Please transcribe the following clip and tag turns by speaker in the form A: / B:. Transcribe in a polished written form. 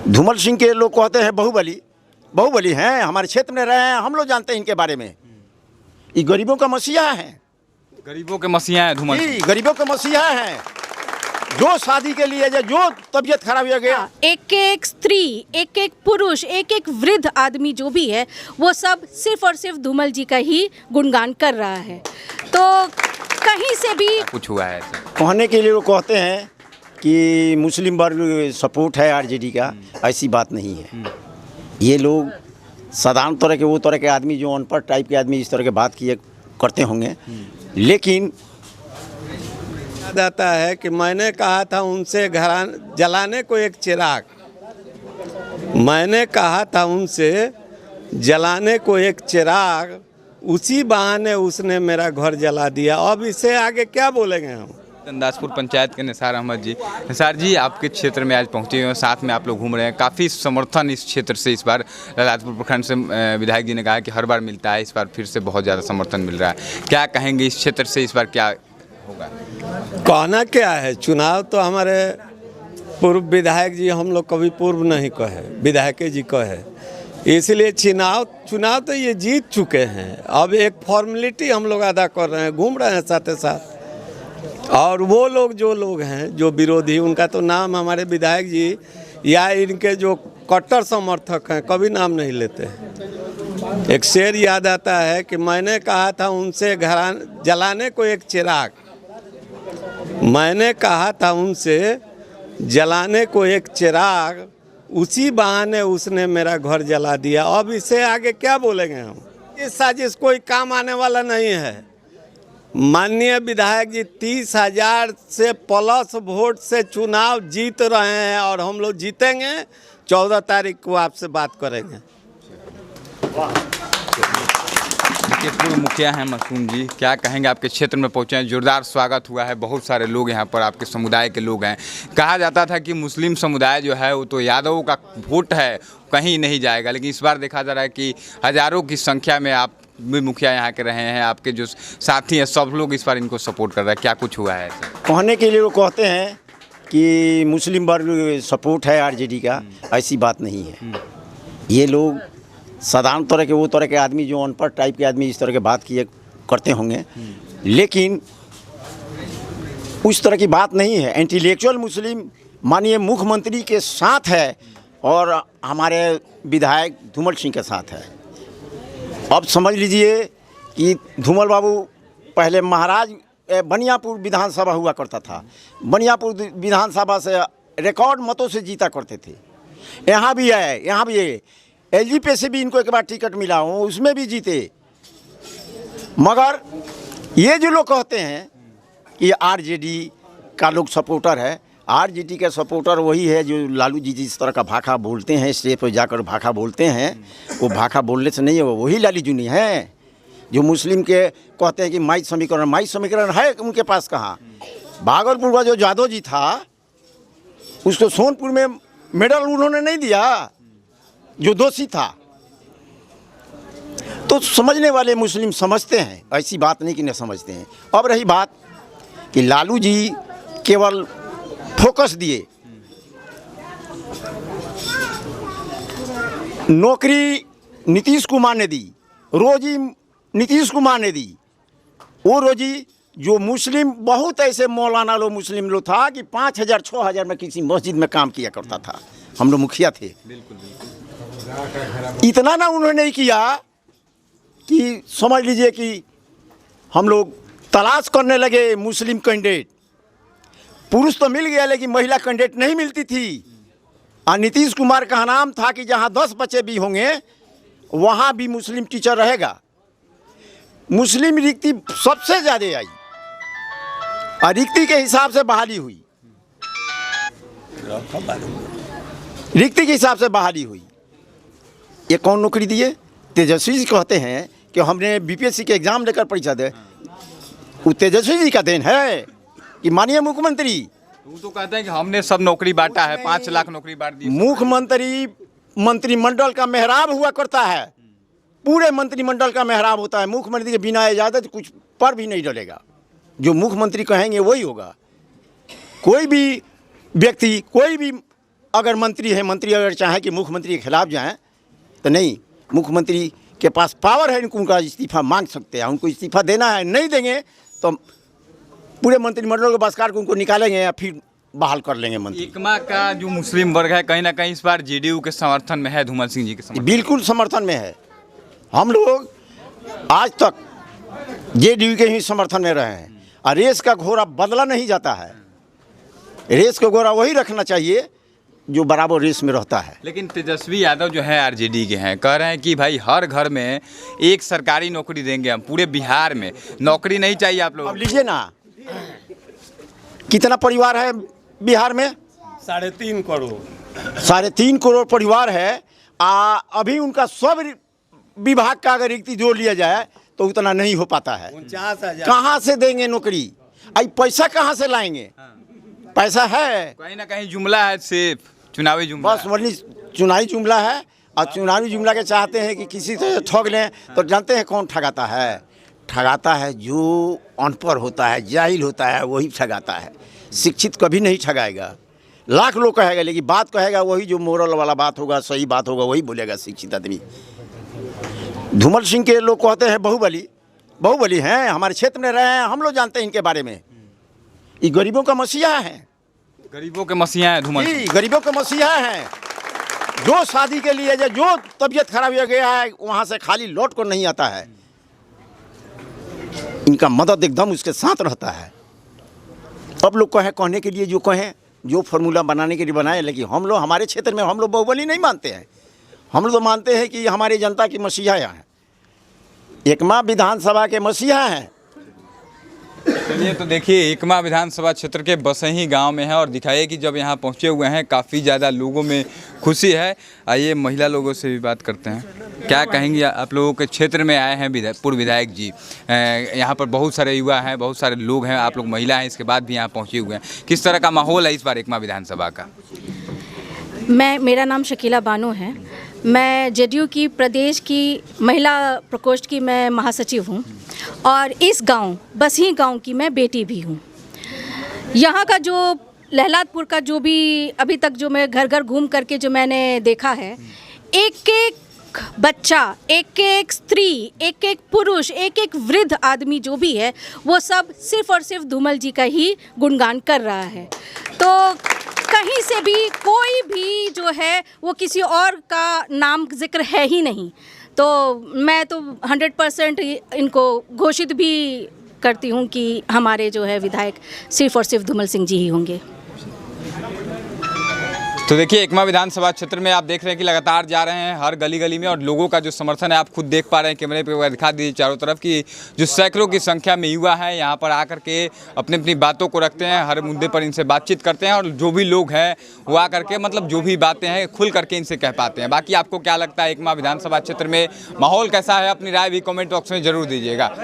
A: धूमल सिंह के लोग कहते हैं बाहुबली, बाहुबली हैं, हमारे क्षेत्र में रहे हैं, हम लोग जानते हैं इनके बारे में। ये गरीबों का मसीहा है,
B: गरीबों के मसीहा हैं धूमल सिंह।
A: गरीबों के मसीहा हैं। जो शादी के लिए जो तबीयत खराब हो गया,
C: एक एक स्त्री, एक एक पुरुष, एक एक वृद्ध आदमी जो भी है वो सब सिर्फ और सिर्फ धूमल जी का ही गुणगान कर रहा है। तो कहीं से भी
B: कुछ हुआ है ऐसा?
A: कहने के लिए वो कहते हैं कि मुस्लिम वर्ग सपोर्ट है आरजेडी का, ऐसी बात नहीं है। ये लोग साधारण तरह के, वो तरह के आदमी जो अनपढ़ टाइप के आदमी इस तरह के बात किए करते होंगे, लेकिन
D: याद आता है कि मैंने कहा था उनसे घर जलाने को एक चिराग, मैंने कहा था उनसे जलाने को एक चिराग, उसी बहाने उसने मेरा घर जला दिया। अब इससे आगे क्या बोलेंगे हम।
B: चंदासपुर पंचायत के निसार अहमद जी। निसार जी, आपके क्षेत्र में आज पहुंचे हुए, साथ में आप लोग घूम रहे हैं, काफ़ी समर्थन इस क्षेत्र से इस बार ललितपुर प्रखंड से विधायक जी ने कहा कि हर बार मिलता है, इस बार फिर से बहुत ज़्यादा समर्थन मिल रहा है। क्या कहेंगे इस क्षेत्र से इस बार क्या होगा?
D: कहना क्या है, चुनाव तो हमारे पूर्व विधायक जी हम लोग कभी पूर्व नहीं कहे, विधायक जी कहे, इसलिए चुनाव तो ये जीत चुके हैं। अब एक फॉर्मेलिटी हम लोग अदा कर रहे हैं, घूम रहे हैं साथ साथ। और वो लोग जो लोग हैं जो विरोधी, उनका तो नाम हमारे विधायक जी या इनके जो कट्टर समर्थक हैं कभी नाम नहीं लेते हैं। एक शेर याद आता है कि मैंने कहा था उनसे घर जलाने को एक चिराग, मैंने कहा था उनसे जलाने को एक चिराग, उसी बहाने उसने मेरा घर जला दिया। अब इससे आगे क्या बोलेंगे हम। ये साजिश कोई काम आने वाला नहीं है। माननीय विधायक जी 30,000 से प्लस वोट से चुनाव जीत रहे हैं और हम लोग जीतेंगे। 14 तारीख को आपसे बात करेंगे।
B: देखिए, पूर्व मुखिया हैं मासूम जी, क्या कहेंगे? आपके क्षेत्र में पहुंचे हैं, जोरदार स्वागत हुआ है, बहुत सारे लोग यहाँ पर आपके समुदाय के लोग हैं। कहा जाता था कि मुस्लिम समुदाय जो है वो तो यादवों का वोट है, कहीं नहीं जाएगा, लेकिन इस बार देखा जा रहा है कि हज़ारों की संख्या में आप भी मुखिया यहाँ के रहे हैं, आपके जो साथी हैं सब लोग इस बार इनको सपोर्ट कर रहे हैं। क्या कुछ हुआ है ऐसा?
A: कहने के लिए वो कहते हैं कि मुस्लिम वर्ग सपोर्ट है आरजेडी का, ऐसी बात नहीं है। ये लोग साधारण तरह के, वो तरह के आदमी जो अनपढ़ टाइप के आदमी इस तरह के बात किए करते होंगे, लेकिन उस तरह की बात नहीं है। इंटेलेक्चुअल मुस्लिम माननीय मुख्यमंत्री के साथ है और हमारे विधायक धूमल सिंह के साथ है। अब समझ लीजिए कि धूमल बाबू पहले महाराज बनियापुर विधानसभा हुआ करता था, बनियापुर विधानसभा से रिकॉर्ड मतों से जीता करते थे। यहाँ भी है, यहाँ भी है, एलजीपी से भी इनको एक बार टिकट मिला हो, उसमें भी जीते। मगर ये जो लोग कहते हैं कि आरजेडी का लोग सपोर्टर है, आरजेडी का सपोर्टर वही है जो लालू जी जिस तरह का भाखा बोलते हैं, स्टेज पर जाकर भाखा बोलते हैं, वो भाखा बोलने से नहीं है, वही लालू जी नहीं है जो मुस्लिम के कहते हैं कि माई समीकरण है उनके पास। कहाँ? भागलपुर का जो जादव जी था उसको सोनपुर में मेडल उन्होंने नहीं दिया, जो दोषी था। तो समझने वाले मुस्लिम समझते हैं, ऐसी बात नहीं कि नहीं समझते हैं। अब रही बात कि लालू जी केवल फोकस दिए, नौकरी नीतीश कुमार ने दी, रोजी नीतीश कुमार ने दी। वो रोजी जो मुस्लिम, बहुत ऐसे मौलाना लोग मुस्लिम लोग था कि 5,000 6,000 में किसी मस्जिद में काम किया करता था। हम लोग मुखिया थे। इतना ना उन्होंने नहीं किया कि समझ लीजिए कि हम लोग तलाश करने लगे मुस्लिम कैंडिडेट। पुरुष तो मिल गया लेकिन महिला कैंडिडेट नहीं मिलती थी। और नीतीश कुमार का नाम था कि जहाँ 10 बच्चे भी होंगे वहाँ भी मुस्लिम टीचर रहेगा। मुस्लिम रिक्ति सबसे ज़्यादा आई और रिक्ति के हिसाब से बहाली हुई, रिक्ति के हिसाब से बहाली हुई। ये कौन नौकरी दिए? तेजस्वी जी कहते हैं कि हमने बीपीएससी के एग्ज़ाम लेकर परीक्षा दे, वो तेजस्वी जी का देन है कि माननीय मुख्यमंत्री।
B: वो तो कहते हैं कि हमने सब नौकरी बांटा है, 5 लाख नौकरी बांट दी।
A: मुख्यमंत्री मंत्रिमंडल का मेहराब हुआ करता है, पूरे मंत्रिमंडल का मेहराब होता है। मुख्यमंत्री के बिना इजाज़त कुछ पर भी नहीं डलेगा, जो मुख्यमंत्री कहेंगे वही होगा। कोई भी व्यक्ति, कोई भी अगर मंत्री है, मंत्री अगर चाहे कि मुख्यमंत्री के खिलाफ जाएं तो नहीं, मुख्यमंत्री के पास पावर है, उनका इस्तीफा मांग सकते हैं। उनको इस्तीफा देना है, नहीं देंगे तो पूरे मंत्रिमंडल के बहिष्कार उनको निकालेंगे या फिर बहाल कर लेंगे मंत्री।
B: एकमा का जो मुस्लिम वर्ग है कहीं ना कहीं इस बार जेडीयू के समर्थन में है, धूमल सिंह जी के समर्थन।
A: बिल्कुल समर्थन में है। हम लोग आज तक जेडीयू के ही समर्थन में रहे हैं और रेस का घोड़ा बदला नहीं जाता है। रेस का घोड़ा वही रखना चाहिए जो बराबर रेस में रहता है।
B: लेकिन तेजस्वी यादव जो है आरजेडी के हैं, कह रहे हैं कि भाई हर घर में एक सरकारी नौकरी देंगे हम, पूरे बिहार में नौकरी नहीं चाहिए आप
A: अब
B: लोग।
A: लीजिए ना, कितना परिवार है बिहार में?
D: 3.5 करोड़।
A: 3.5 करोड़ परिवार है। अभी उनका सब विभाग का अगर रिक्ति जोड़ लिया जाए तो उतना नहीं हो पाता है।
D: 49,000।
A: कहाँ से देंगे नौकरी? आई पैसा कहाँ से लाएंगे? पैसा है
B: कहीं ना कहीं जुमला है, सिर्फ चुनावी जुमला
A: बस, वही चुनावी जुमला है। और चुनावी जुमला के चाहते हैं कि किसी से ठग लें, तो जानते हैं कौन ठगाता है? ठगाता है जो अनपढ़ होता है, जाहिल होता है, वही ठगाता है। शिक्षित कभी नहीं ठगाएगा। लाख लोग कहेगा, लेकिन बात कहेगा वही जो मोरल वाला बात होगा, सही बात होगा, वही बोलेगा शिक्षित आदमी। धूमल सिंह के लोग कहते हैं बाहुबली, बाहुबली हैं, हमारे क्षेत्र में रहे हैं, हम लोग जानते हैं इनके बारे में। ये गरीबों का मसीहा है,
B: गरीबों के मसीहा है धूमल सिंह।
A: गरीबों के मसीहा हैं। जो शादी के लिए जो तबीयत खराब हो गया है, वहाँ से खाली लौट कर नहीं आता है। इनका मदद एकदम उसके साथ रहता है। अब लोग कहें, कहने के लिए जो कहें, जो फार्मूला बनाने के लिए बनाए, लेकिन हम लोग हमारे क्षेत्र में हम लोग बाहुबली नहीं मानते हैं। हम लोग तो मानते हैं कि हमारी जनता की मसीहा हैं, एकमा विधानसभा के मसीहा हैं।
B: चलिए तो देखिए, एकमा विधानसभा क्षेत्र के बसही गांव में है और दिखाइए कि जब यहाँ पहुँचे हुए हैं काफ़ी ज़्यादा लोगों में खुशी है। आइए महिला लोगों से भी बात करते हैं। क्या कहेंगी, आप लोगों के क्षेत्र में आए हैं पूर्व विधायक जी, यहाँ पर बहुत सारे युवा हैं, बहुत सारे लोग हैं, आप लोग महिला हैं, इसके बाद भी यहाँ पहुँचे हुए हैं। किस तरह का माहौल है इस बार एकमा विधानसभा का?
C: मेरा नाम शकीला बानो है। मैं जेडीयू की प्रदेश की महिला प्रकोष्ठ की मैं महासचिव हूँ और इस गांव बसही गांव की मैं बेटी भी हूँ। यहाँ का जो लहलादपुर का जो भी अभी तक जो मैं घर घर घूम करके जो मैंने देखा है, एक एक बच्चा, एक एक स्त्री, एक एक पुरुष, एक एक वृद्ध आदमी जो भी है, वो सब सिर्फ और सिर्फ धूमल जी का ही गुणगान कर रहा है। तो कहीं से भी कोई भी जो है वो किसी और का नाम जिक्र है ही नहीं। तो मैं तो 100% इनको घोषित भी करती हूँ कि हमारे जो है विधायक सिर्फ और सिर्फ धूमल सिंह जी ही होंगे।
B: तो देखिए, एकमा विधानसभा क्षेत्र में आप देख रहे हैं कि लगातार जा रहे हैं हर गली गली में, और लोगों का जो समर्थन है आप खुद देख पा रहे हैं। कैमरे पे दिखा दीजिए चारों तरफ कि जो सैकड़ों की संख्या में युवा है यहाँ पर आकर के अपनी अपनी बातों को रखते हैं, हर मुद्दे पर इनसे बातचीत करते हैं, और जो भी लोग हैं वो आकर के मतलब जो भी बातें हैं खुल करके इनसे कह पाते हैं। बाकी आपको क्या लगता है एकमा विधानसभा क्षेत्र में माहौल कैसा है? अपनी राय भी कॉमेंट बॉक्स में जरूर दीजिएगा।